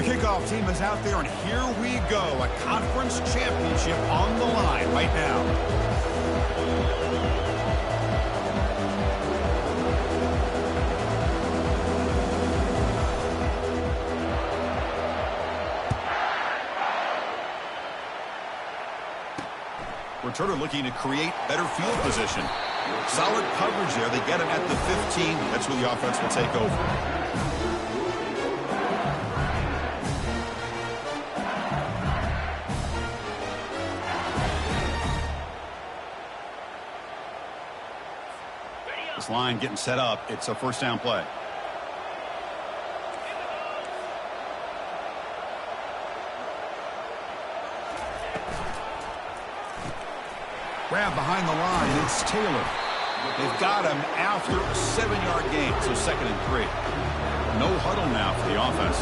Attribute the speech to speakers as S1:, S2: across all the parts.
S1: The kickoff team is out there, and here we go. A conference championship on the line right now. Returner looking to create better field position. Solid coverage there. They get him at the 15. That's where the offense will take over. This line getting set up. It's a first down play. Grab behind the line. It's Taylor. They've got him after a 7-yard gain, so 2nd and 3. No huddle now for the offense.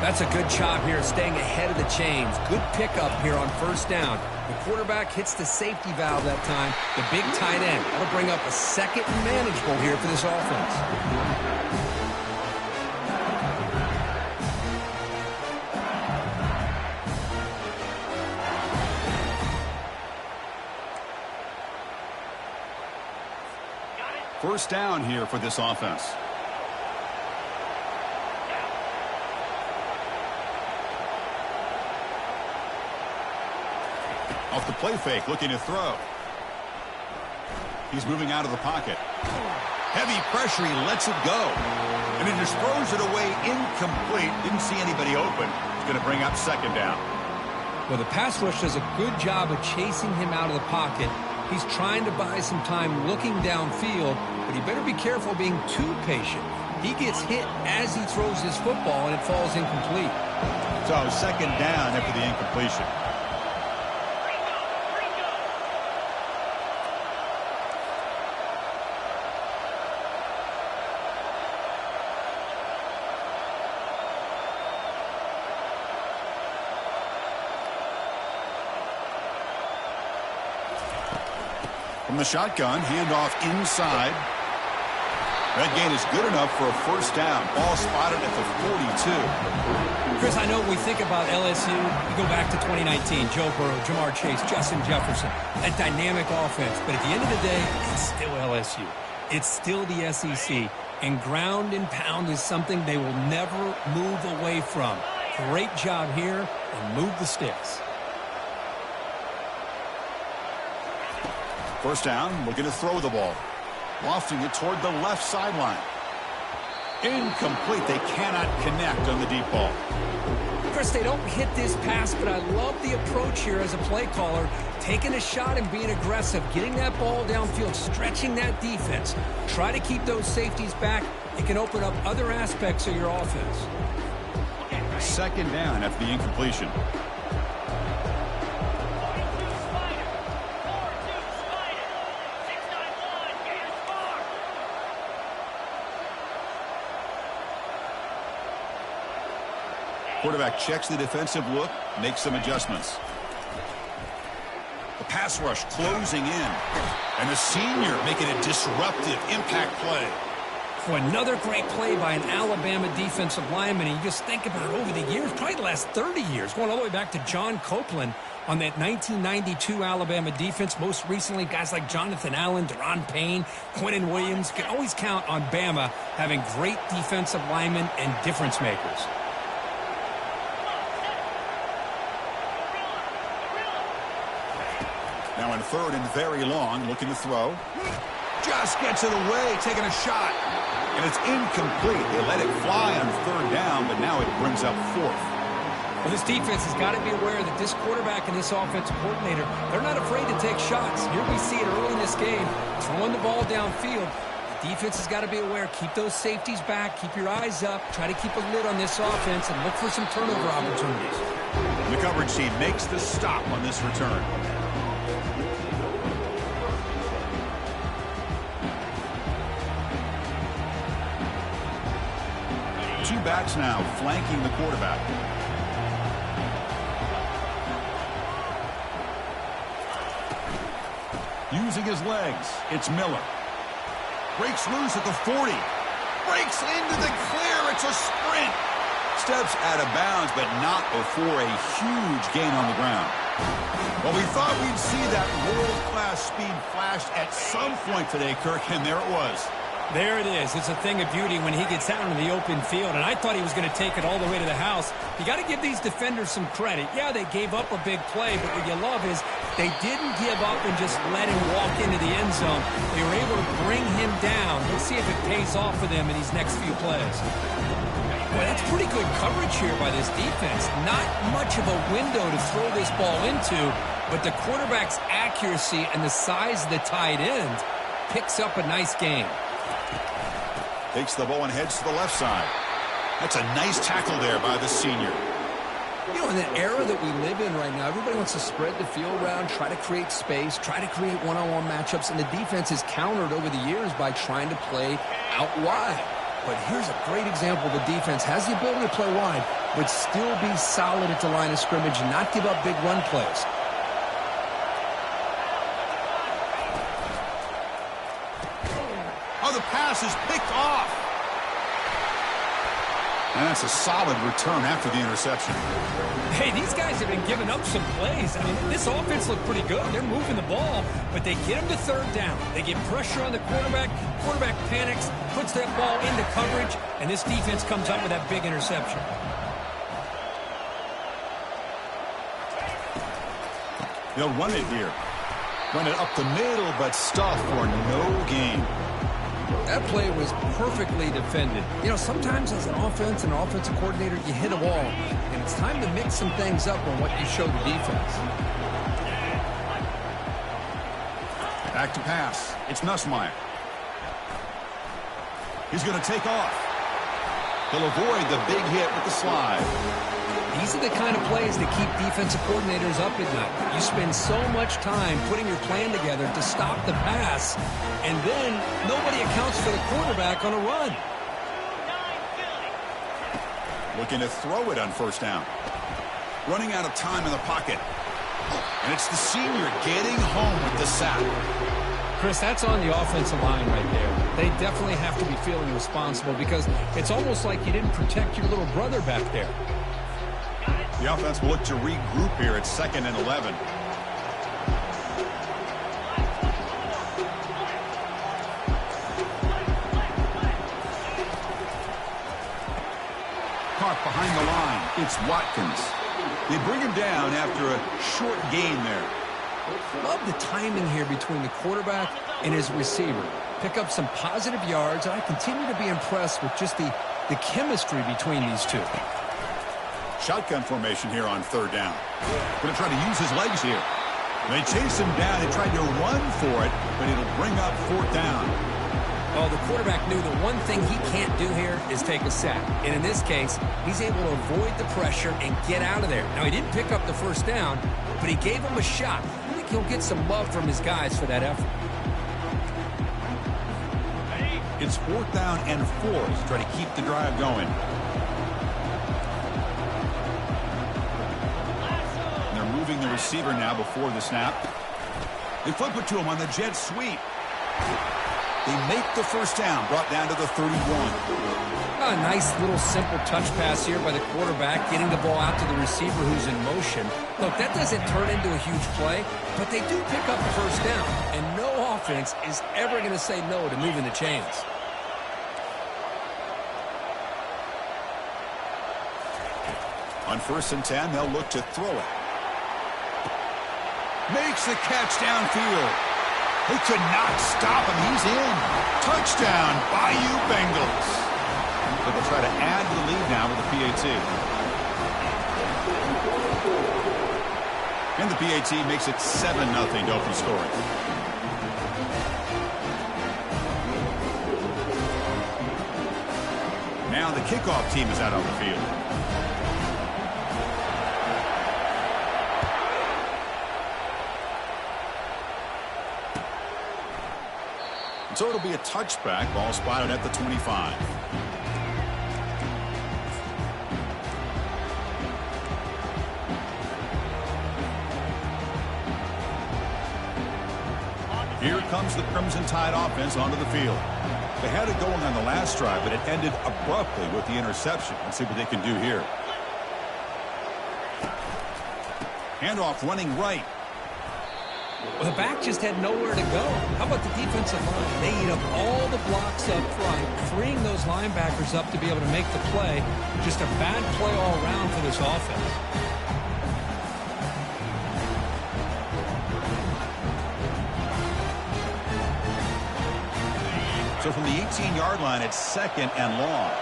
S2: That's a good job here staying ahead of the chains. Good pickup here on first down. The quarterback hits the safety valve that time. The big tight end. That'll bring up a 2nd and manageable here for this offense.
S1: First down here for this offense. Off the play fake, looking to throw. He's moving out of the pocket. Heavy pressure, he lets it go. And he just throws it away incomplete. Didn't see anybody open. He's going to bring up 2nd down.
S2: Well, the pass rush does a good job of chasing him out of the pocket. He's trying to buy some time looking downfield, but he better be careful being too patient. He gets hit as he throws his football, and it falls incomplete.
S1: So 2nd down after the incompletion. From the shotgun, handoff inside. That gain is good enough for a first down. Ball spotted at the 42.
S2: Chris, I know when we think about LSU, we go back to 2019. Joe Burrow, Jamar Chase, Justin Jefferson. That dynamic offense. But at the end of the day, it's still LSU. It's still the SEC. And ground and pound is something they will never move away from. Great job here, and move the sticks.
S1: First down, looking to throw the ball. Lofting it toward the left sideline. Incomplete. They cannot connect on the deep ball.
S2: Chris, they don't hit this pass, but I love the approach here as a play caller. Taking a shot and being aggressive. Getting that ball downfield. Stretching that defense. Try to keep those safeties back. It can open up other aspects of your offense.
S1: 2nd down after the incompletion. Quarterback checks the defensive look, makes some adjustments. The pass rush closing in. And the senior making a disruptive impact play.
S2: For another great play by an Alabama defensive lineman. And you just think about over the years, probably the last 30 years, going all the way back to John Copeland on that 1992 Alabama defense. Most recently, guys like Jonathan Allen, Deron Payne, Quinnen Williams. You can always count on Bama having great defensive linemen and difference makers.
S1: Now in 3rd and very long, looking to throw. Just gets it away, taking a shot. And it's incomplete. They let it fly on 3rd down, but now it brings up 4th.
S2: Well, this defense has got to be aware that this quarterback and this offensive coordinator, they're not afraid to take shots. Here we see it early in this game, throwing the ball downfield. The defense has got to be aware. Keep those safeties back. Keep your eyes up. Try to keep a lid on this offense and look for some turnover opportunities.
S1: The coverage team makes the stop on this return. Two backs now flanking the quarterback. Using his legs, it's Miller. Breaks loose at the 40. Breaks into the clear. It's a sprint. steps out of bounds, but not before a huge gain on the ground. Well, we thought we'd see that world-class speed flashed at some point today, Kirk, and there it was.
S2: There it is. It's a thing of beauty when he gets out into the open field, and I thought he was going to take it all the way to the house. You got to give these defenders some credit. Yeah, they gave up a big play, but what you love is they didn't give up and just let him walk into the end zone. They were able to bring him down. We'll see if it pays off for them in these next few plays. Boy, that's pretty good coverage here by this defense. Not much of a window to throw this ball into, but the quarterback's accuracy and the size of the tight end picks up a nice game.
S1: Takes the ball and heads to the left side. That's a nice tackle there by the senior.
S2: You know, in the era that we live in right now, everybody wants to spread the field around, try to create space, try to create one-on-one matchups, and the defense is countered over the years by trying to play out wide. But here's a great example. The defense has the ability to play wide, but still be solid at the line of scrimmage and not give up big run plays.
S1: Oh, the pass is picked off. And that's a solid return after the interception.
S2: Hey, these guys have been giving up some plays. I mean, this offense looked pretty good. They're moving the ball, but they get them to third down. They get pressure on the quarterback. Quarterback panics, puts that ball into coverage, and this defense comes up with that big interception.
S1: They'll run it here. Run it up the middle, but stuff for no gain.
S2: That play was perfectly defended. You know, sometimes as an offense and an offensive coordinator, you hit a wall, and it's time to mix some things up on what you show the defense.
S1: Back to pass. It's Nussmeier. He's going to take off. He'll avoid the big hit with the slide.
S2: These are the kind of plays that keep defensive coordinators up at night. You spend so much time putting your plan together to stop the pass, and then nobody accounts for the quarterback on a run.
S1: Looking to throw it on first down. Running out of time in the pocket. And it's the senior getting home with the sack.
S2: Chris, that's on the offensive line right there. They definitely have to be feeling responsible because it's almost like you didn't protect your little brother back there.
S1: The offense will look to regroup here at 2nd and 11. Caught behind the line. It's Watkins. They bring him down after a short gain there.
S2: Love the timing here between the quarterback and his receiver. Pick up some positive yards, and I continue to be impressed with just the chemistry between these two.
S1: Shotgun formation here on third down. Going to try to use his legs here. They chase him down. They tried to run for it, but it'll bring up 4th down.
S2: Oh, the quarterback knew the one thing he can't do here is take a sack. And in this case, he's able to avoid the pressure and get out of there. Now, he didn't pick up the first down, but he gave him a shot. I think he'll get some love from his guys for that effort.
S1: It's 4th down and 4 to try to keep the drive going. Moving the receiver now before the snap. They flip it to him on the jet sweep. They make the first down, brought down to the 31.
S2: A nice little simple touch pass here by the quarterback, getting the ball out to the receiver who's in motion. Look, that doesn't turn into a huge play, but they do pick up the first down, and no offense is ever going to say no to moving the chains.
S1: On 1st and 10, they'll look to throw it. Makes the catch downfield. They could not stop him. He's in. Touchdown, Bayou Bengals. But they'll try to add to the lead now with the PAT. And the PAT makes it 7-0 to open scoring. Now the kickoff team is out on the field. So it'll be a touchback. Ball spotted at the 25. Here comes the Crimson Tide offense onto the field. They had it going on the last drive, but it ended abruptly with the interception. Let's see what they can do here. Handoff running right.
S2: Well, the back just had nowhere to go. How about the defensive line? They eat up all the blocks up front, freeing those linebackers up to be able to make the play. Just a bad play all around for this offense.
S1: So from the 18-yard line, it's 2nd and long.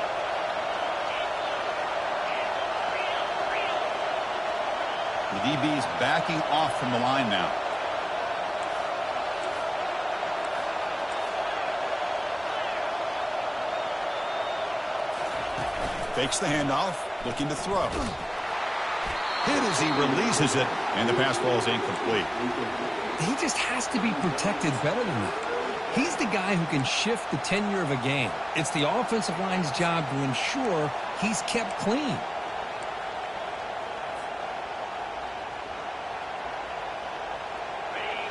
S1: The DB is backing off from the line now. Fakes the handoff, looking to throw. Hit as he releases it, and the pass ball is incomplete.
S2: He just has to be protected better than that. He's the guy who can shift the tenure of a game. It's the offensive line's job to ensure he's kept clean.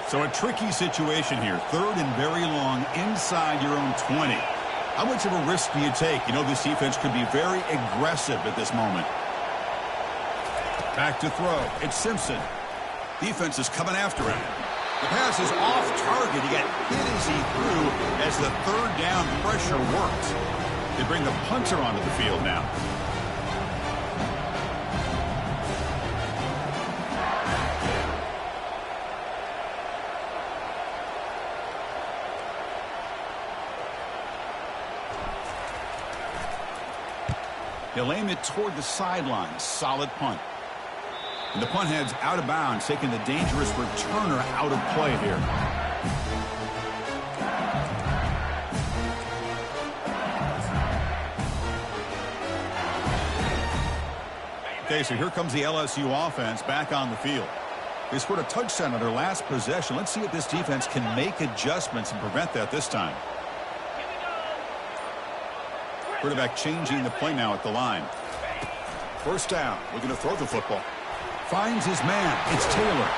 S1: So a tricky situation here. 3rd and very long inside your own 20. How much of a risk do you take? You know this defense could be very aggressive at this moment. Back to throw. It's Simpson. Defense is coming after him. The pass is off target. He got hit as he threw as the 3rd down pressure worked. They bring the punter onto the field now. He'll aim it toward the sideline. Solid punt. And the punt heads out of bounds, taking the dangerous returner out of play here. Okay, so here comes the LSU offense back on the field. They scored a touchdown on their last possession. Let's see if this defense can make adjustments and prevent that this time. Quarterback changing the play now at the line. 1st down. Looking to throw the football. Finds his man. It's Taylor.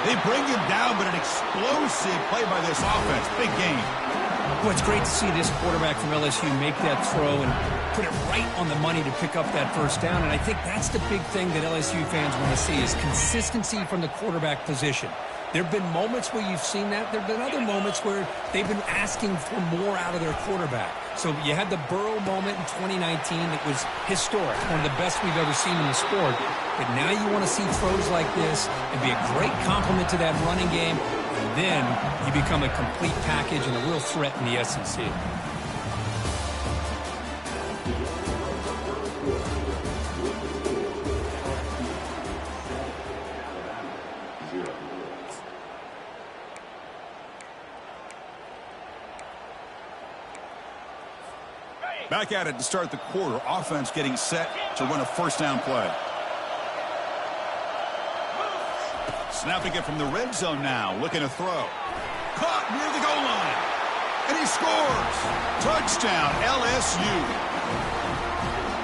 S1: They bring him down, but an explosive play by this offense. Big game.
S2: Well, it's great to see this quarterback from LSU make that throw and put it right on the money to pick up that 1st down. And I think that's the big thing that LSU fans want to see is consistency from the quarterback position. There have been moments where you've seen that. There have been other moments where they've been asking for more out of their quarterback. So you had the Burrow moment in 2019 that was historic, one of the best we've ever seen in the sport. But now you want to see throws like this and be a great complement to that running game. And then you become a complete package and a real threat in the SEC.
S1: Back at it to start the quarter. Offense getting set to run a 1st down play. Snapping it from the red zone now. Looking to throw. Caught near the goal line. And he scores. Touchdown, LSU.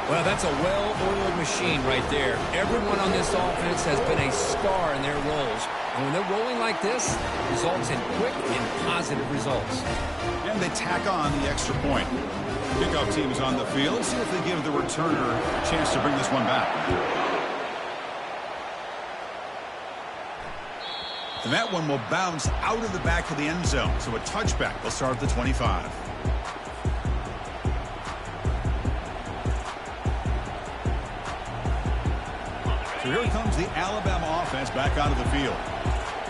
S2: Well, that's a well-oiled machine right there. Everyone on this offense has been a star in their roles. And when they're rolling like this, it results in quick and positive results.
S1: And they tack on the extra point. Kickoff team is on the field. Let's see if they give the returner a chance to bring this one back. And that one will bounce out of the back of the end zone. So a touchback will start at the 25. So here comes the Alabama offense back onto the field.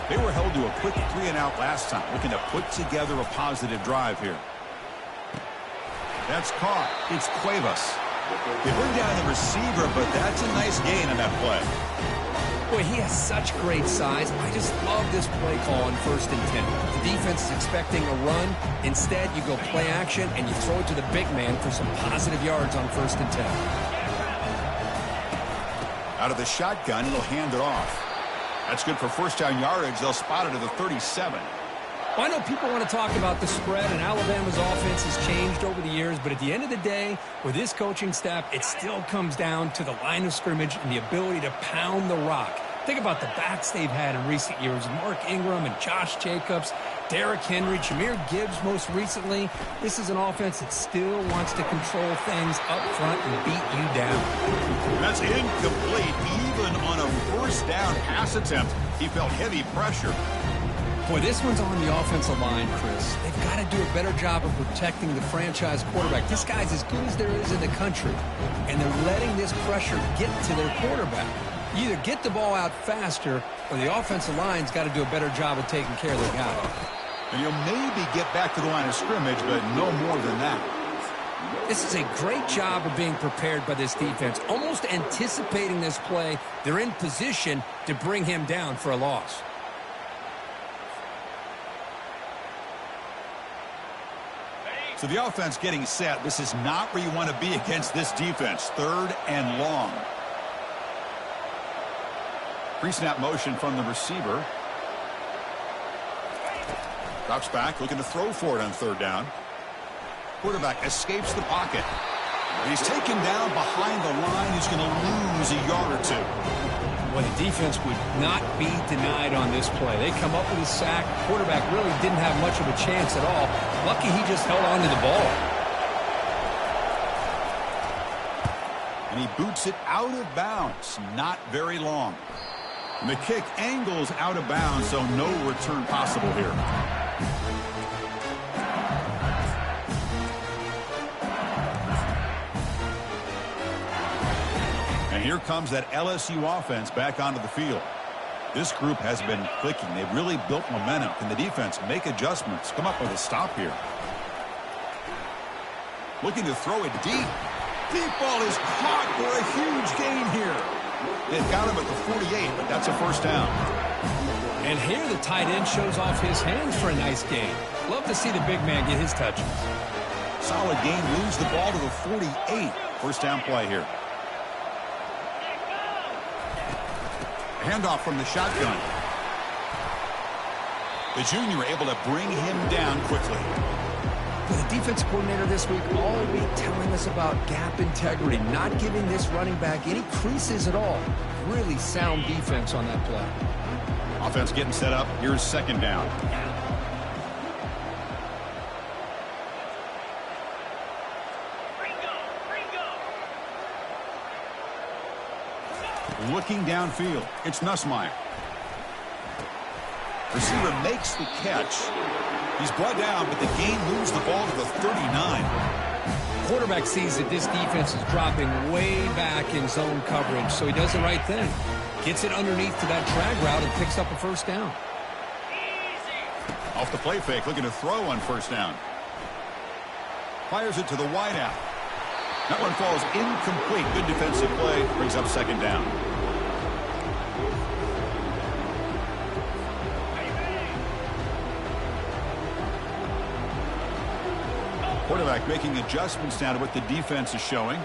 S1: They were held to a quick 3-and-out last time, looking to put together a positive drive here. That's caught. It's Cuevas. They bring down the receiver, but that's a nice gain on that play.
S2: Boy, he has such great size. I just love this play call on 1st and 10. The defense is expecting a run. Instead, you go play action, and you throw it to the big man for some positive yards on 1st and 10.
S1: Out of the shotgun, he'll hand it off. That's good for 1st down yardage. They'll spot it at the 37.
S2: Well, I know people want to talk about the spread, and Alabama's offense has changed over the years, but at the end of the day, with this coaching staff, it still comes down to the line of scrimmage and the ability to pound the rock. Think about the backs they've had in recent years, Mark Ingram and Josh Jacobs. Derrick Henry, Jahmyr Gibbs most recently. This is an offense that still wants to control things up front and beat you down.
S1: That's incomplete. Even on a first down pass attempt, he felt heavy pressure.
S2: Boy, this one's on the offensive line, Chris. They've got to do a better job of protecting the franchise quarterback. This guy's as good as there is in the country, and they're letting this pressure get to their quarterback. You either get the ball out faster, or the offensive line's got to do a better job of taking care of their guy.
S1: And you'll maybe get back to the line of scrimmage, but no more than that.
S2: This is a great job of being prepared by this defense, almost anticipating this play. They're in position to bring him down for a loss.
S1: So the offense getting set. This is not where you want to be against this defense. 3rd and long. Pre-snap motion from the receiver. Drops back, looking to throw for it on 3rd down. Quarterback escapes the pocket. And he's taken down behind the line. He's going to lose a yard or two.
S2: Well, the defense would not be denied on this play. They come up with a sack. Quarterback really didn't have much of a chance at all. Lucky he just held on to the ball.
S1: And he boots it out of bounds. Not very long. And the kick angles out of bounds, so no return possible here. And here comes that LSU offense back onto the field. This group has been clicking. They've really built momentum. Can the defense make adjustments? Come up with a stop here. Looking to throw it deep. Deep ball is caught for a huge gain here. They've got him at the 48, but that's a first down.
S2: And here the tight end shows off his hands for a nice gain. Love to see the big man get his touches.
S1: Solid gain, moves the ball to the 48. First down play here. Handoff from the shotgun. The junior able to bring him down quickly.
S2: The defense coordinator this week all week telling us about gap integrity, not giving this running back any creases at all. Really sound defense on that play.
S1: Offense getting set up. Here's 2nd down. Looking downfield. It's Nussmeier. Receiver makes the catch. He's brought down, but the gain moves the ball to the 39.
S2: Quarterback sees that this defense is dropping way back in zone coverage, so he does the right thing. Gets it underneath to that drag route and picks up a first down.
S1: Off the play fake, looking to throw on first down. Fires it to the wideout. That one falls incomplete. Good defensive play. Brings up 2nd down. Quarterback making adjustments down to what the defense is showing.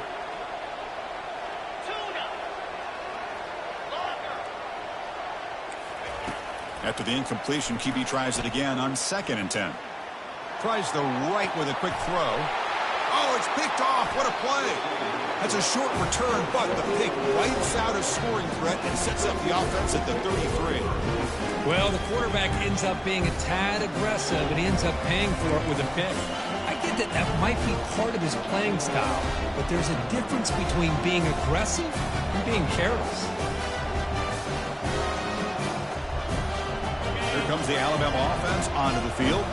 S1: After the incompletion, QB tries it again on 2nd and 10. Tries the right with a quick throw. Oh, it's picked off. What a play. That's a short return, but the pick wipes out a scoring threat and sets up the offense at the 33.
S2: Well, the quarterback ends up being a tad aggressive, and he ends up paying for it with a pick. I get that that might be part of his playing style, but there's a difference between being aggressive and being careless.
S1: Here comes the Alabama offense onto the field.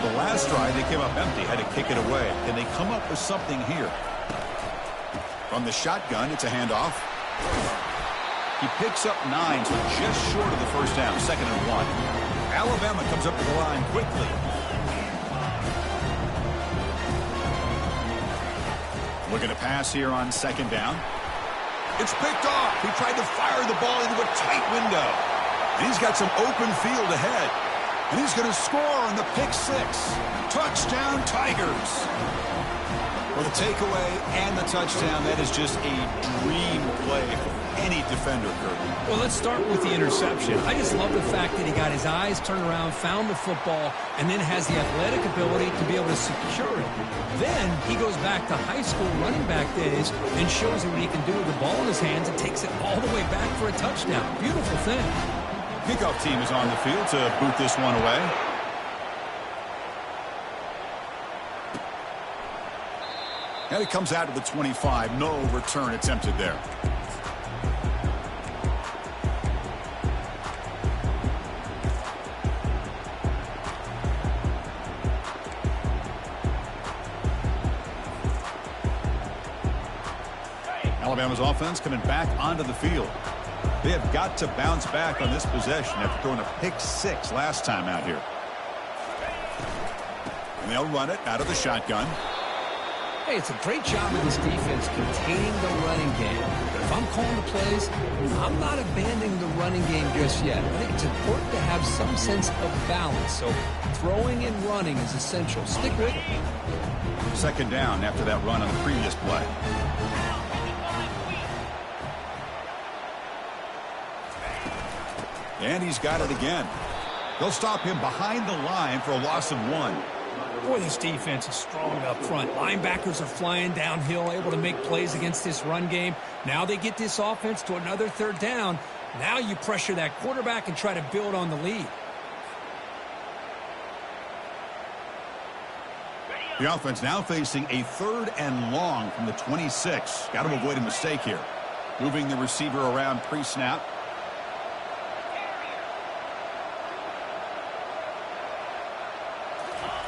S1: The last drive, they came up empty, had to kick it away. Can they come up with something here? From the shotgun, it's a handoff. He picks up 9, so just short of the first down, 2nd and 1. Alabama comes up to the line quickly. Looking to pass here on 2nd down. It's picked off. He tried to fire the ball into a tight window. And he's got some open field ahead. And he's going to score on the pick 6. Touchdown, Tigers. For the takeaway and the touchdown, that is just a dream play for any defender, Kirk.
S2: Well, let's start with the interception. I just love the fact that he got his eyes turned around, found the football, and then has the athletic ability to be able to secure it. Then he goes back to high school running back days and shows him what he can do with the ball in his hands and takes it all the way back for a touchdown. Beautiful thing.
S1: Kickoff team is on the field to boot this one away. And it comes out to the 25. No return attempted there. Alabama's offense coming back onto the field. They have got to bounce back on this possession after throwing a pick 6 last time out here. And they'll run it out of the shotgun.
S2: Hey, it's a great job of this defense containing the running game. But if I'm calling the plays, I'm not abandoning the running game just yet. I think it's important to have some sense of balance. So throwing and running is essential. Stick with it.
S1: Second down after that run on the previous play. And he's got it again. They'll stop him behind the line for a loss of 1.
S2: Boy, this defense is strong up front. Linebackers are flying downhill, able to make plays against this run game. Now they get this offense to another third down. Now you pressure that quarterback and try to build on the lead.
S1: The offense now facing a 3rd and long from the 26. Got to avoid a mistake here. Moving the receiver around pre-snap.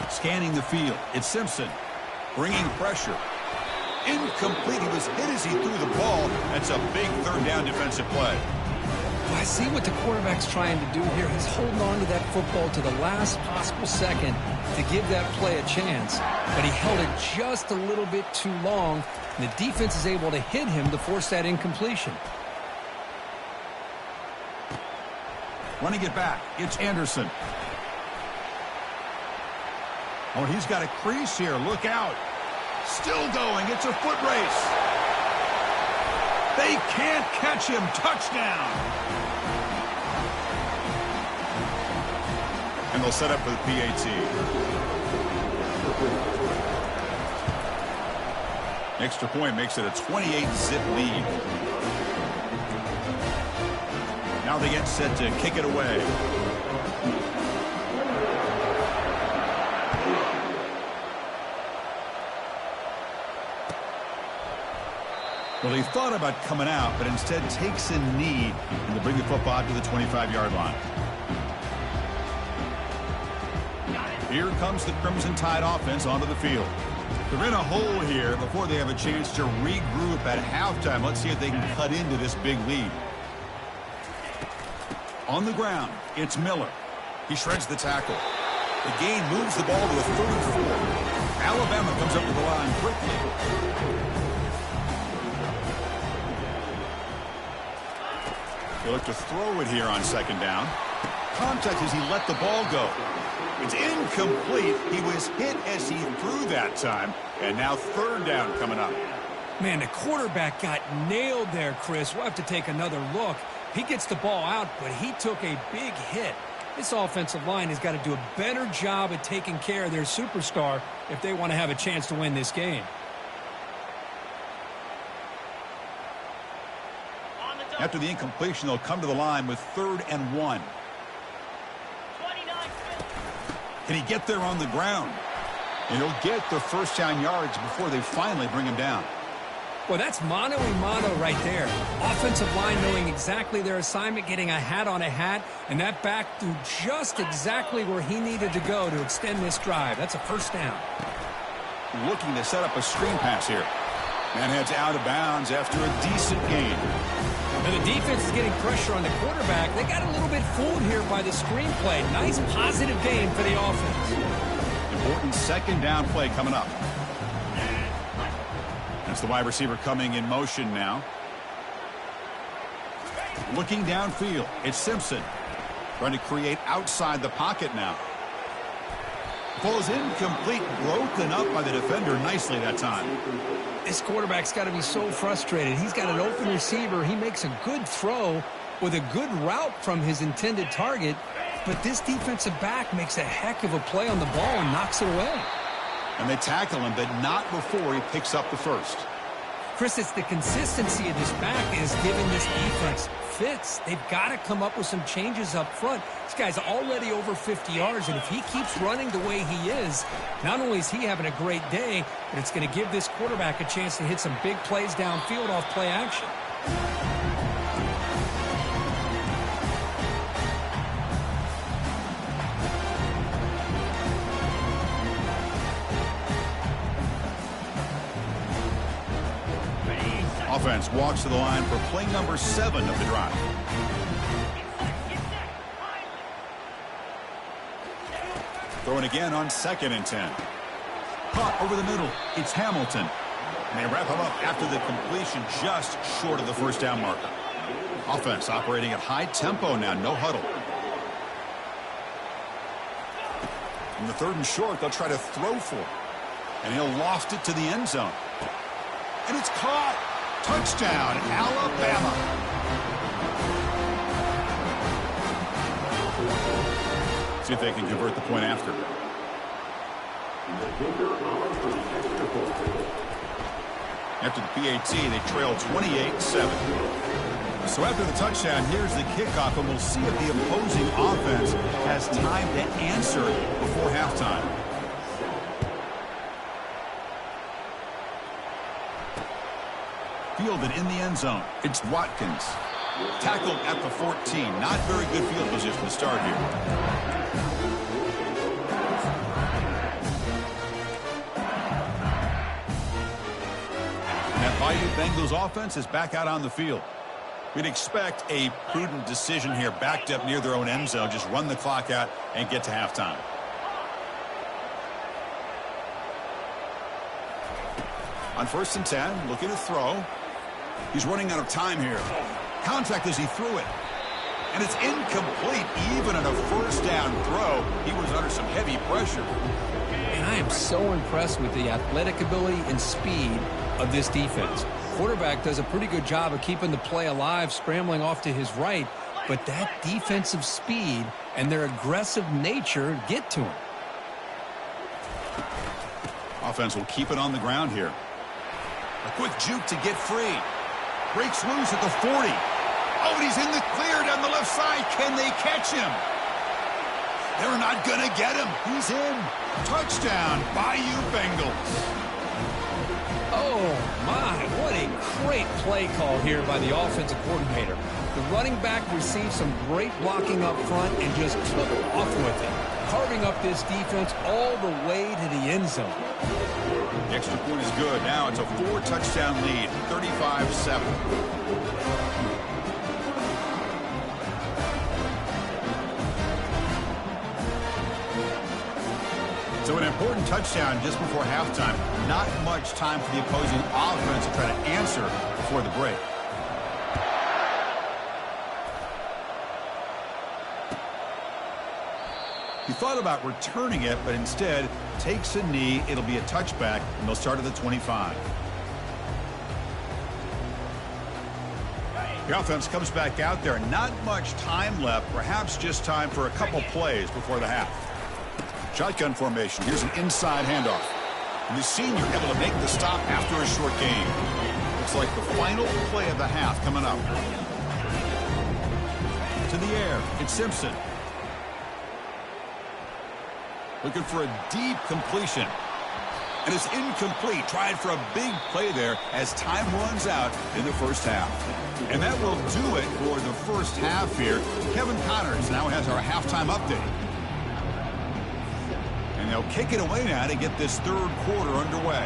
S1: Scanning the field. It's Simpson. Bringing pressure. Incomplete. He was hit as he threw the ball. That's a big 3rd down defensive play.
S2: I see what the quarterback's trying to do here. He's holding on to that football to the last possible second to give that play a chance. But he held it just a little bit too long. And the defense is able to hit him to force that incompletion.
S1: Running it back. It's Anderson. Oh, he's got a crease here. Look out. Still going. It's a foot race. They can't catch him. Touchdown. And they'll set up for the PAT. Extra point makes it a 28-zip lead. Now they get set to kick it away. Well, he thought about coming out, but instead takes a knee and to bring the football to the 25-yard line. Here comes the Crimson Tide offense onto the field. They're in a hole here before they have a chance to regroup at halftime. Let's see if they can cut into this big lead. On the ground, it's Miller. He shreds the tackle. The gain moves the ball to a 34. Alabama comes up to the line quickly. They look to throw it here on 2nd down. Contact as he let the ball go. It's incomplete. He was hit as he threw that time. And now 3rd down coming up.
S2: Man, the quarterback got nailed there, Chris. We'll have to take another look. He gets the ball out, but he took a big hit. This offensive line has got to do a better job at taking care of their superstar if they want to have a chance to win this game.
S1: After the incompletion, they'll come to the line with 3rd and 1. Can he get there on the ground? And he'll get the 1st down yards before they finally bring him down.
S2: Well, that's mano-a-mano right there. Offensive line knowing exactly their assignment, getting a hat on a hat, and that back threw just exactly where he needed to go to extend this drive. That's a 1st down.
S1: Looking to set up a screen pass here. And heads out of bounds after a decent gain.
S2: Now the defense is getting pressure on the quarterback. They got a little bit fooled here by the screenplay. Nice positive game for the offense.
S1: Important 2nd down play coming up. That's the wide receiver coming in motion now. Looking downfield, it's Simpson. Trying to create outside the pocket now. Ball is incomplete, broken up by the defender nicely that time.
S2: This quarterback's got to be so frustrated. He's got an open receiver. He makes a good throw with a good route from his intended target, but this defensive back makes a heck of a play on the ball and knocks it away.
S1: And they tackle him, but not before he picks up the 1st.
S2: Chris, it's the consistency of this back is giving this defense fits. They've got to come up with some changes up front. This guy's already over 50 yards, and if he keeps running the way he is, not only is he having a great day, but it's going to give this quarterback a chance to hit some big plays downfield off play action.
S1: Offense walks to the line for play number 7 of the drive. Throwing again on 2nd and 10. Caught over the middle. It's Hamilton. And they wrap him up after the completion just short of the first down marker. Offense operating at high tempo now. No huddle. In the 3rd and short, they'll try to throw for it. And he'll loft it to the end zone. And it's caught. Touchdown, Alabama. See if they can convert the point after. After the PAT, they trail 28-7. So after the touchdown, here's the kickoff, and we'll see if the opposing offense has time to answer before halftime. Fielded in the end zone. It's Watkins. Tackled at the 14. Not very good field position to start here. That Bayou Bengals offense is back out on the field. We'd expect a prudent decision here, backed up near their own end zone. Just run the clock out and get to halftime. On 1st and 10, looking to throw. He's running out of time here. Contact as he threw it. And it's incomplete. Even on a 1st down throw, he was under some heavy pressure.
S2: And I am so impressed with the athletic ability and speed of this defense. Quarterback does a pretty good job of keeping the play alive, scrambling off to his right. But that defensive speed and their aggressive nature get to him.
S1: Offense will keep it on the ground here. A quick juke to get free. Breaks loose at the 40. Oh, and he's in the clear down the left side. Can they catch him? They're not going to get him. He's in. Touchdown, Bayou Bengals.
S2: Oh, my. What a great play call here by the offensive coordinator. The running back received some great blocking up front and just took off with it, carving up this defense all the way to the end zone.
S1: The extra point is good. Now it's a 4-touchdown lead, 35-7. So an important touchdown just before halftime. Not much time for the opposing offense to try to answer before the break. He thought about returning it, but instead takes a knee. It'll be a touchback, and they'll start at the 25. The offense comes back out there. Not much time left. Perhaps just time for a couple plays before the half. Shotgun formation. Here's an inside handoff. And the senior able to make the stop after a short gain. Looks like the final play of the half coming up. To the air. It's Simpson. Looking for a deep completion. And it's incomplete. Tried for a big play there as time runs out in the first half. And that will do it for the first half here. Kevin Connors now has our halftime update. And they'll kick it away now to get this 3rd quarter underway.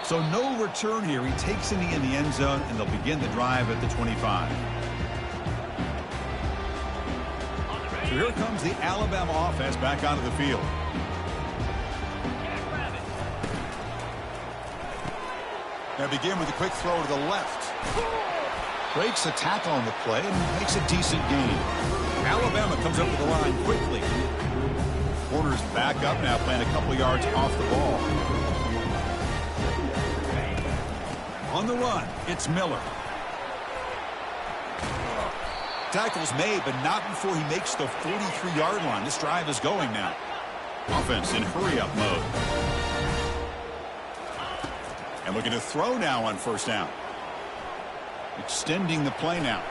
S1: So no return here. He takes it in the end zone, and they'll begin the drive at the 25. So here comes the Alabama offense back onto the field. They begin with a quick throw to the left. Breaks a tackle on the play and makes a decent gain. Alabama comes up to the line quickly. Corners back up now, playing a couple yards off the ball. On the run, it's Miller. Tackle's made, but not before he makes the 43-yard line. This drive is going now. Offense in hurry-up mode. And Looking to throw now on first down. Extending the play now.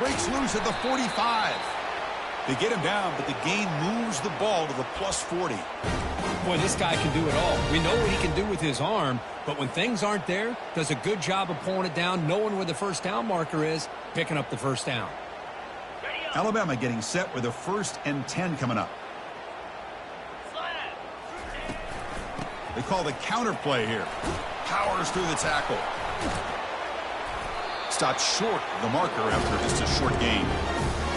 S1: Breaks loose at the 45. They get him down, but the gain moves the ball to the plus 40.
S2: Boy, this guy can do it all. We know what he can do with his arm, but when things aren't there, does a good job of pulling it down, knowing where the first down marker is, picking up the first down.
S1: Alabama getting set with a 1st and 10 coming up. They call the counter play here. Powers through the tackle. Stopped short of the marker after just a short gain.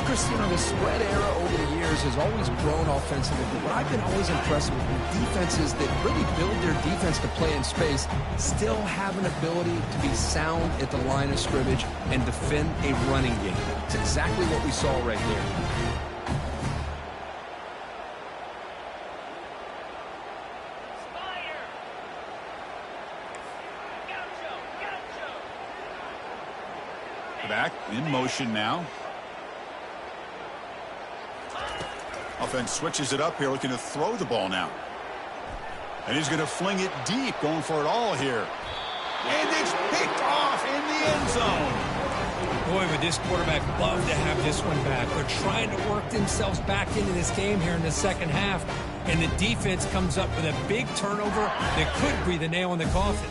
S2: Chris, you know, the spread era over the years has always grown offensively, but what I've been always impressed with defenses that really build their defense to play in space still have an ability to be sound at the line of scrimmage and defend a running game. It's exactly what we saw right there.
S1: Back in motion now. Offense switches it up here, looking to throw the ball now. And he's going to fling it deep, going for it all here. And it's picked off in the end zone.
S2: Boy, would this quarterback love to have this one back. They're trying to work themselves back into this game here in the second half. And the defense comes up with a big turnover that could be the nail in the coffin.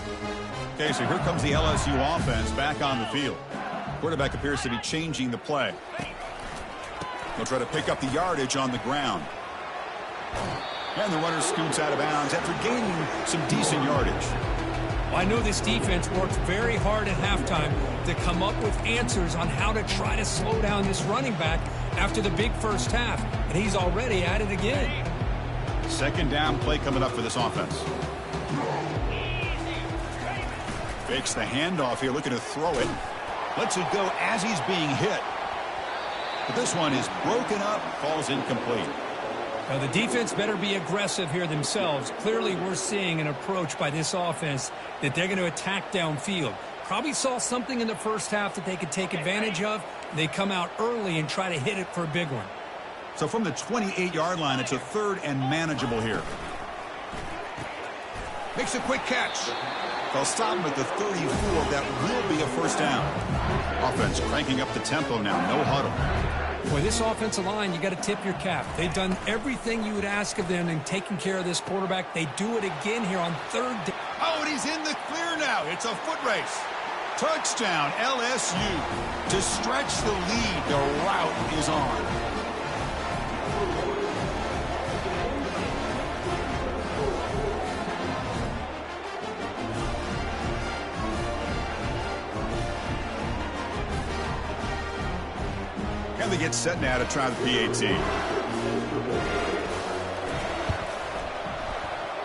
S1: Okay, so here comes the LSU offense back on the field. Quarterback appears to be changing the play. They'll try to pick up the yardage on the ground. And the runner scoots out of bounds after gaining some decent yardage.
S2: Well, I know this defense worked very hard at halftime to come up with answers on how to try to slow down this running back after the big first half. And he's already at it again.
S1: Second down play coming up for this offense. Fakes the handoff here, looking to throw it. Lets it go as he's being hit. But this one is broken up, falls incomplete.
S2: Now the defense better be aggressive here themselves. Clearly we're seeing an approach by this offense that they're going to attack downfield. Probably saw something in the first half that they could take advantage of. They come out early and try to hit it for a big one.
S1: So from the 28-yard line, it's a 3rd and manageable here. Makes a quick catch. They'll stop him at the 34. That will be a first down. Offense cranking up the tempo now. No huddle.
S2: Boy, this offensive line, you got to tip your cap. They've done everything you would ask of them in taking care of this quarterback. They do it again here on 3rd down.
S1: Oh, and he's in the clear now. It's a foot race. Touchdown, LSU. To stretch the lead, the route is on. And they get set now to try the PAT.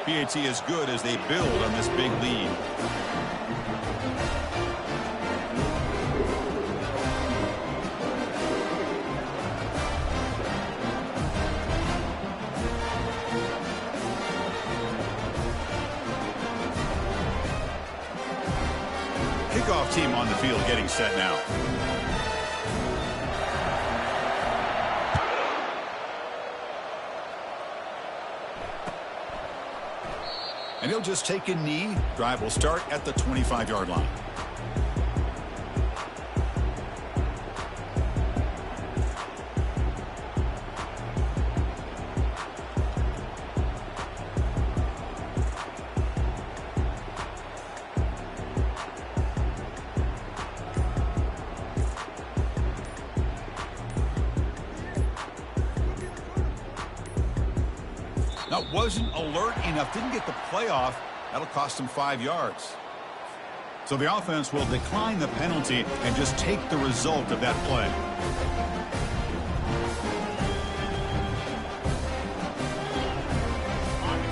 S1: PAT is good as they build on this big lead. Kickoff team on the field getting set now. And he'll just take a knee. Drive will start at the 25-yard line. Now, wasn't alert enough, didn't get the play off. That'll cost him 5 yards. So the offense will decline the penalty and just take the result of that play.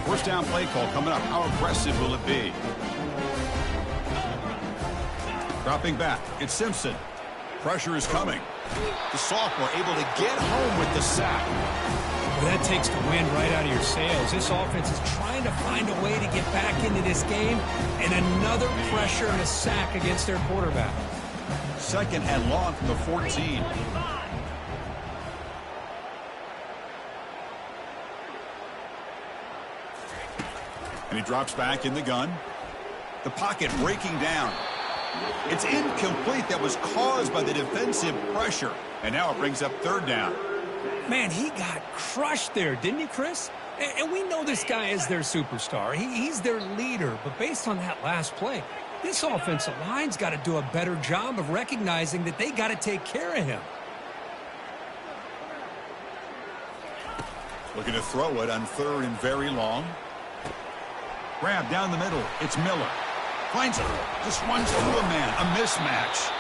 S1: First down play call coming up. How aggressive will it be? Dropping back, it's Simpson. Pressure is coming. The sophomore able to get home with the sack.
S2: Well, that takes the wind right out of your sails. This offense is trying to find a way to get back into this game, and another pressure and a sack against their quarterback.
S1: Second and long from the 14. And he drops back in the gun. The pocket breaking down. It's incomplete. That was caused by the defensive pressure. And now it brings up third down.
S2: Man, he got crushed there, didn't he, Chris? And we know this guy is their superstar. He's their leader. But based on that last play, this offensive line's got to do a better job of recognizing that they got to take care of him.
S1: Looking to throw it on third and very long. Grab down the middle. It's Miller. Finds it. Just runs through a man. A mismatch.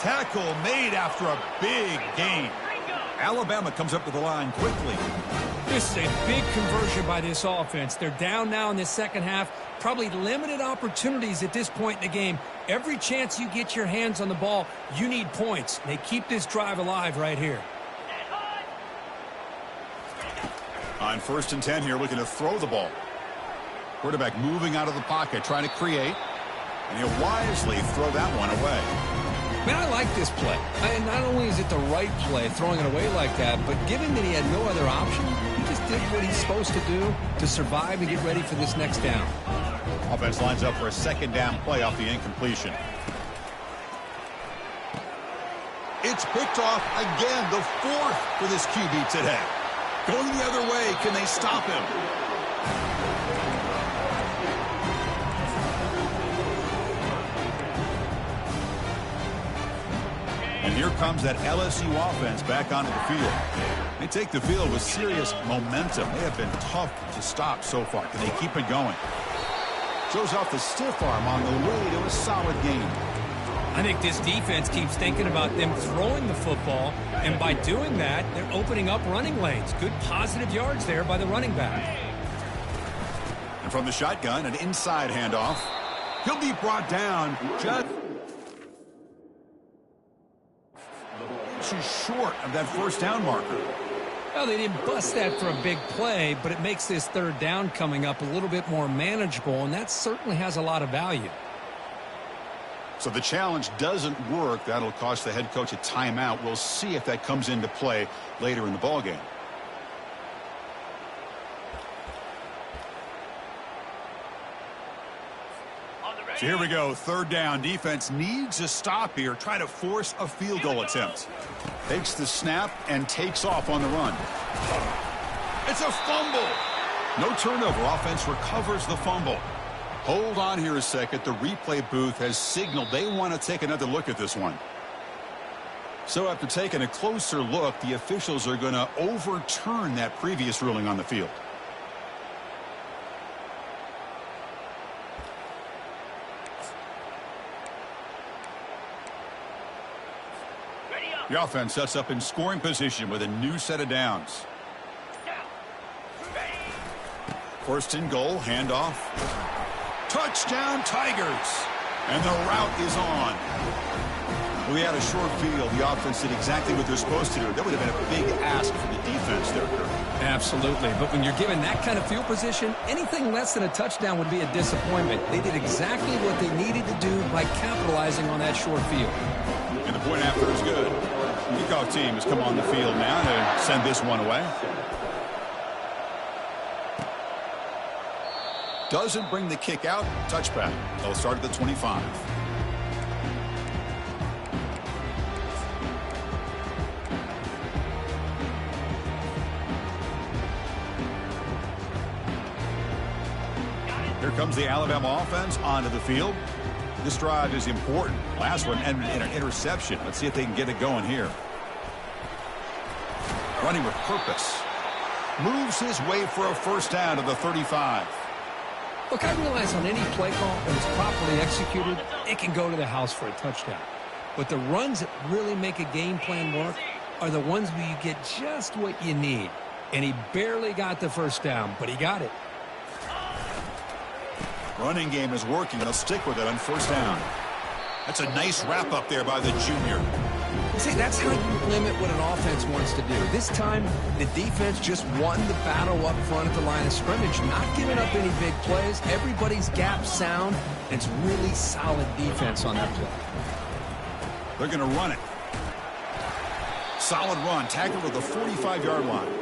S1: Tackle made after a big gain. Alabama comes up to the line quickly.
S2: This is a big conversion by this offense. They're down now in the second half. Probably limited opportunities at this point in the game. Every chance you get your hands on the ball, you need points. They keep this drive alive right here.
S1: On 1st and 10 here, looking to throw the ball. Quarterback moving out of the pocket, trying to create. And he'll wisely throw that one away.
S2: Man, I like this play. And not only is it the right play, throwing it away like that, but given that he had no other option, he just did what he's supposed to do to survive and get ready for this next down.
S1: Offense lines up for a second down play off the incompletion. It's picked off again, the 4th for this QB today. Going the other way, can they stop him? And here comes that LSU offense back onto the field. They take the field with serious momentum. They have been tough to stop so far. Can they keep it going? Shows off the stiff arm on the way to a solid game.
S2: I think this defense keeps thinking about them throwing the football, and by doing that, they're opening up running lanes. Good positive yards there by the running back.
S1: And from the shotgun, an inside handoff. He'll be brought down just too short of that first down marker.
S2: Well, they didn't bust that for a big play, but it makes this third down coming up a little bit more manageable, and that certainly has a lot of value.
S1: So the challenge doesn't work. That'll cost the head coach a timeout. We'll see if that comes into play later in the ballgame. So here we go, third down. Defense needs a stop here. Try to force a field goal attempt. Takes the snap and takes off on the run. It's a fumble. No turnover. Offense recovers the fumble. Hold on here a second. The replay booth has signaled they want to take another look at this one. So after taking a closer look, the officials are going to overturn that previous ruling on the field. The offense sets up in scoring position with a new set of downs. 1st and goal, handoff. Touchdown, Tigers. And the route is on. We had a short field. The offense did exactly what they're supposed to do. That would have been a big ask for the defense there, Kirk.
S2: Absolutely. But when you're given that kind of field position, anything less than a touchdown would be a disappointment. They did exactly what they needed to do by capitalizing on that short field.
S1: And the point after is good. Kickoff team has come on the field now to send this one away. Doesn't bring the kick out. Touchback. They'll start at the 25. Here comes the Alabama offense onto the field. This drive is important. Last one ended in an interception. Let's see if they can get it going here. Running with purpose. Moves his way for a first down to the 35.
S2: Look, I realize on any play call, when it's properly executed, it can go to the house for a touchdown. But the runs that really make a game plan work are the ones where you get just what you need. And he barely got the first down, but he got it.
S1: Running game is working. They'll stick with it on first down. That's a nice wrap up there by the junior.
S2: See, that's how you limit what an offense wants to do. This time, the defense just won the battle up front at the line of scrimmage, not giving up any big plays. Everybody's gap sound, and it's really solid defense on that play.
S1: They're going to run it. Solid run. Tackled at the 45-yard line.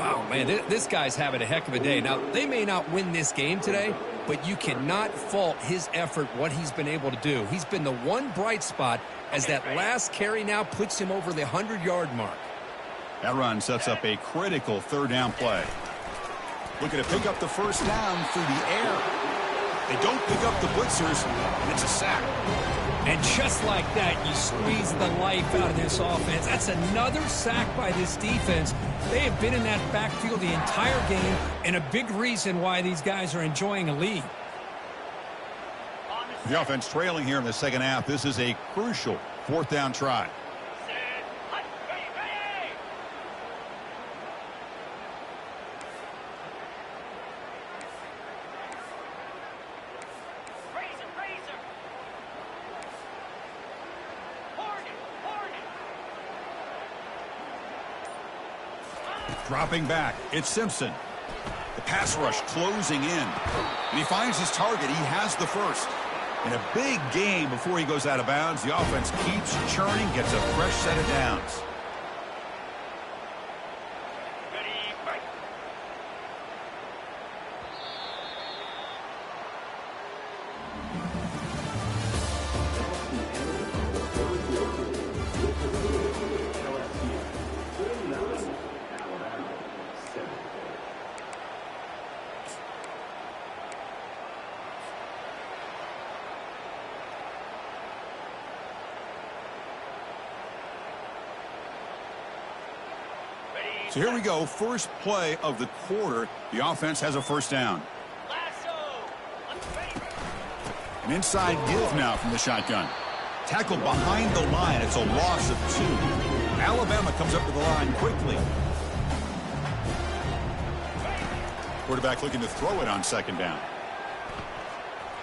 S2: Oh, man, this guy's having a heck of a day. Now, they may not win this game today, but you cannot fault his effort, what he's been able to do. He's been the one bright spot as that last carry now puts him over the 100-yard mark.
S1: That run sets up a critical third down play. Looking to pick up the first down through the air. They don't pick up the blitzers, and it's a sack.
S2: And just like that, you squeeze the life out of this offense. That's another sack by this defense. They have been in that backfield the entire game, and a big reason why these guys are enjoying a lead.
S1: The offense trailing here in the second half. This is a crucial fourth down try. Dropping back, it's Simpson. The pass rush closing in. And he finds his target. He has the first. In a big game before he goes out of bounds, the offense keeps churning, gets a fresh set of downs. So here we go, first play of the quarter. The offense has a first down. An inside give now from the shotgun. Tackled behind the line. It's a loss of 2. Alabama comes up to the line quickly. Quarterback looking to throw it on second down.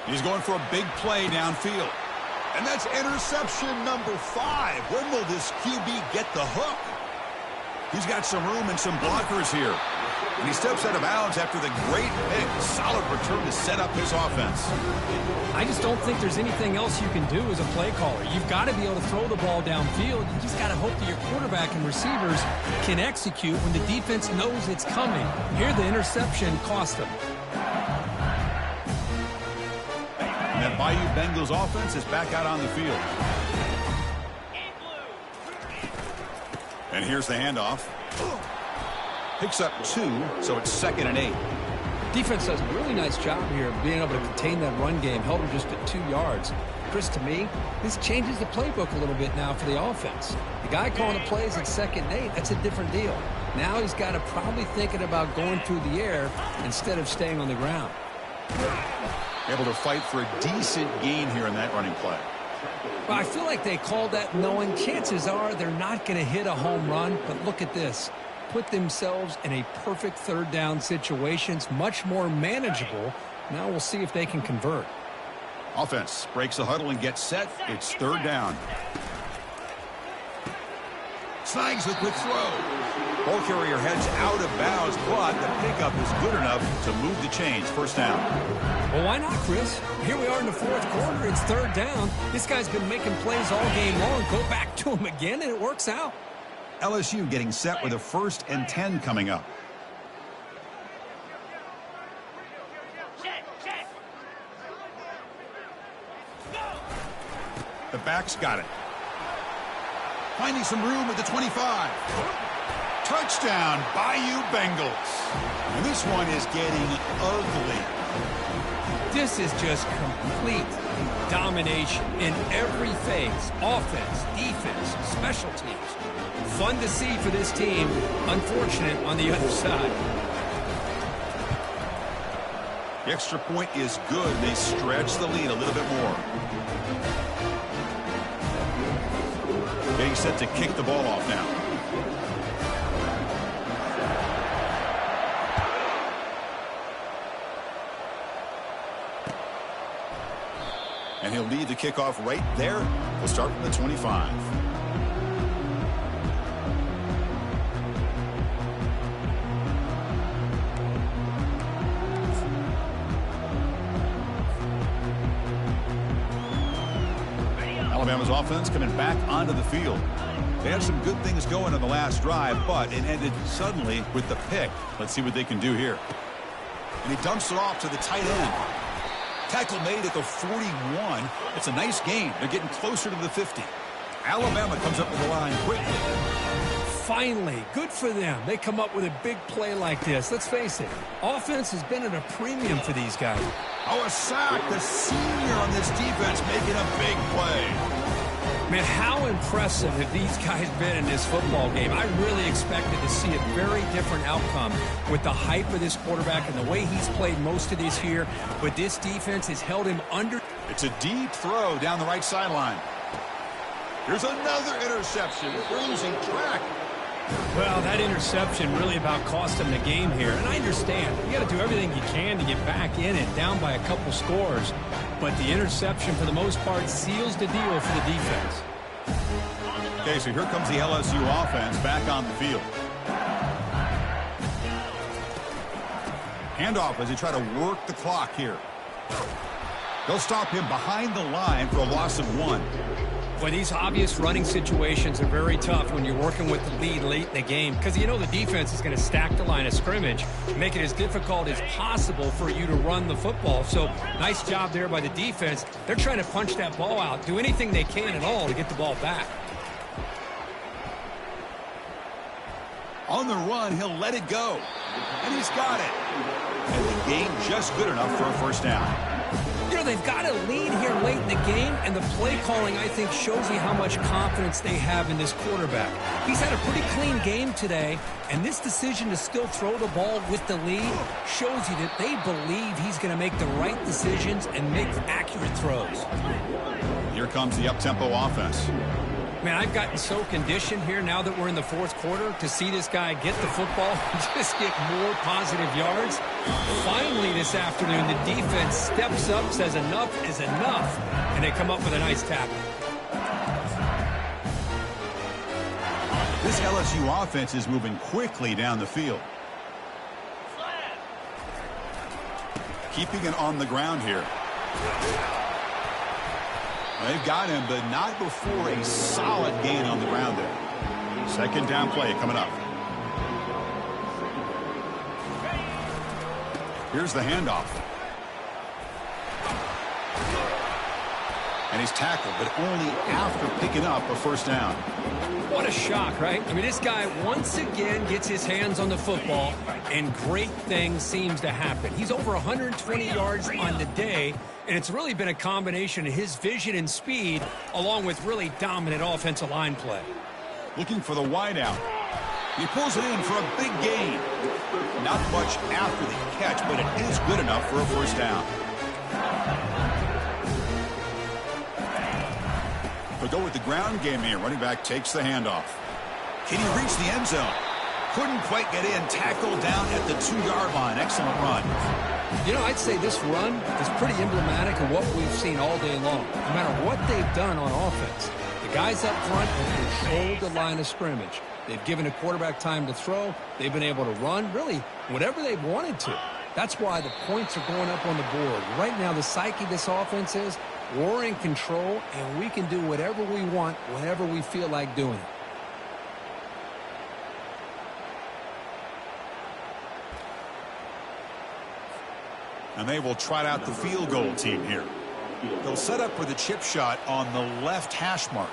S1: He's going for a big play downfield. And that's interception number 5. When will this QB get the hook? He's got some room and some blockers here. And he steps out of bounds after the great pick. Solid return to set up his offense.
S2: I just don't think there's anything else you can do as a play caller. You've got to be able to throw the ball downfield. You just got to hope that your quarterback and receivers can execute when the defense knows it's coming. Here, the interception cost them.
S1: And that Bayou Bengals offense is back out on the field. And here's the handoff. Picks up 2, so it's 2nd and 8.
S2: Defense does a really nice job here of being able to contain that run game. Held her just at 2 yards. Chris, to me, this changes the playbook a little bit now for the offense. The guy calling the plays at 2nd and 8, that's a different deal. Now he's got to probably thinking about going through the air instead of staying on the ground.
S1: Able to fight for a decent gain here in that running play.
S2: Well, I feel like they called that knowing chances are they're not going to hit a home run. But look at this. Put themselves in a perfect third down situation. It's much more manageable. Now we'll see if they can convert.
S1: Offense breaks the huddle and gets set. It's 3rd down. Snags the quick throw. Ball carrier heads out of bounds, but the pickup is good enough to move the chains. First down.
S2: Well, why not, Chris? Here we are in the 4th quarter. It's 3rd down. This guy's been making plays all game long. Go back to him again, and it works out.
S1: LSU getting set with a 1st and 10 coming up. The back's got it. Finding some room at the 25. Touchdown, Bayou Bengals. And this one is getting ugly.
S2: This is just complete domination in every phase. Offense, defense, special teams. Fun to see for this team. Unfortunate on the other side.
S1: The extra point is good. They stretch the lead a little bit more. Getting set to kick the ball off now. And he'll lead the kickoff right there. We'll start from the 25. Alabama's offense coming back onto the field. They had some good things going on the last drive, but it ended suddenly with the pick. Let's see what they can do here. And he dumps it off to the tight end. Tackle made at the 41. It's a nice gain. They're getting closer to the 50. Alabama comes up to the line quickly.
S2: Finally, good for them. They come up with a big play like this. Let's face it, offense has been at a premium for these guys.
S1: Oh, a sack. The senior on this defense making a big play.
S2: Man, how impressive have these guys been in this football game? I really expected to see a very different outcome with the hype of this quarterback and the way he's played most of this year. But this defense has held him under.
S1: It's a deep throw down the right sideline. Here's another interception. Losing track.
S2: Well, that interception really about cost him the game here. And I understand. You got to do everything you can to get back in it, down by a couple scores. But the interception, for the most part, seals the deal for the defense.
S1: Okay, so here comes the LSU offense back on the field. Handoff as they try to work the clock here. They'll stop him behind the line for a loss of 1.
S2: Boy, these obvious running situations are very tough when you're working with the lead late in the game because you know the defense is going to stack the line of scrimmage, make it as difficult as possible for you to run the football. So nice job there by the defense. They're trying to punch that ball out, do anything they can at all to get the ball back.
S1: On the run, he'll let it go. And he's got it. And the gain just good enough for a first down.
S2: You know, they've got a lead here late in the game, and the play calling, I think, shows you how much confidence they have in this quarterback. He's had a pretty clean game today, and this decision to still throw the ball with the lead shows you that they believe he's going to make the right decisions and make accurate throws.
S1: Here comes the up-tempo offense.
S2: Man, I've gotten so conditioned here now that we're in the fourth quarter to see this guy get the football and just get more positive yards. Finally this afternoon, the defense steps up, says enough is enough, and they come up with a nice tackle.
S1: This LSU offense is moving quickly down the field. Keeping it on the ground here. They've got him, but not before a solid gain on the ground there. Second down play coming up. Here's the handoff. And he's tackled, but only after picking up a first down.
S2: What a shock, right? I mean, this guy once again gets his hands on the football, and great things seems to happen. He's over 120 yards on the day, and it's really been a combination of his vision and speed, along with really dominant offensive line play.
S1: Looking for the wideout. He pulls it in for a big gain. Not much after the catch, but it is good enough for a first down. But go with the ground game here. Running back takes the handoff. Can he reach the end zone? Couldn't quite get in. Tackled down at the 2-yard line. Excellent run.
S2: You know, I'd say this run is pretty emblematic of what we've seen all day long. No matter what they've done on offense, the guys up front have controlled the line of scrimmage. They've given a quarterback time to throw. They've been able to run, really, whatever they've wanted to. That's why the points are going up on the board. Right now, the psyche of this offense is we're in control, and we can do whatever we want whenever we feel like doing it.
S1: And they will trot out the field goal team here. They'll set up with a chip shot on the left hash mark.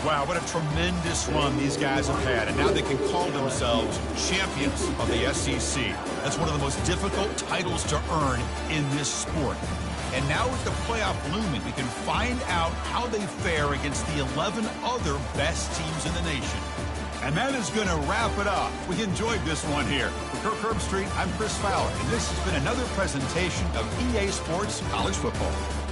S1: Wow, what a tremendous run these guys have had, and now they can call themselves champions of the SEC. That's one of the most difficult titles to earn in this sport. And now with the playoff looming, we can find out how they fare against the 11 other best teams in the nation. And that is going to wrap it up. We enjoyed this one here. For Kirk Herbstreit, I'm Chris Fowler, and this has been another presentation of EA Sports College Football.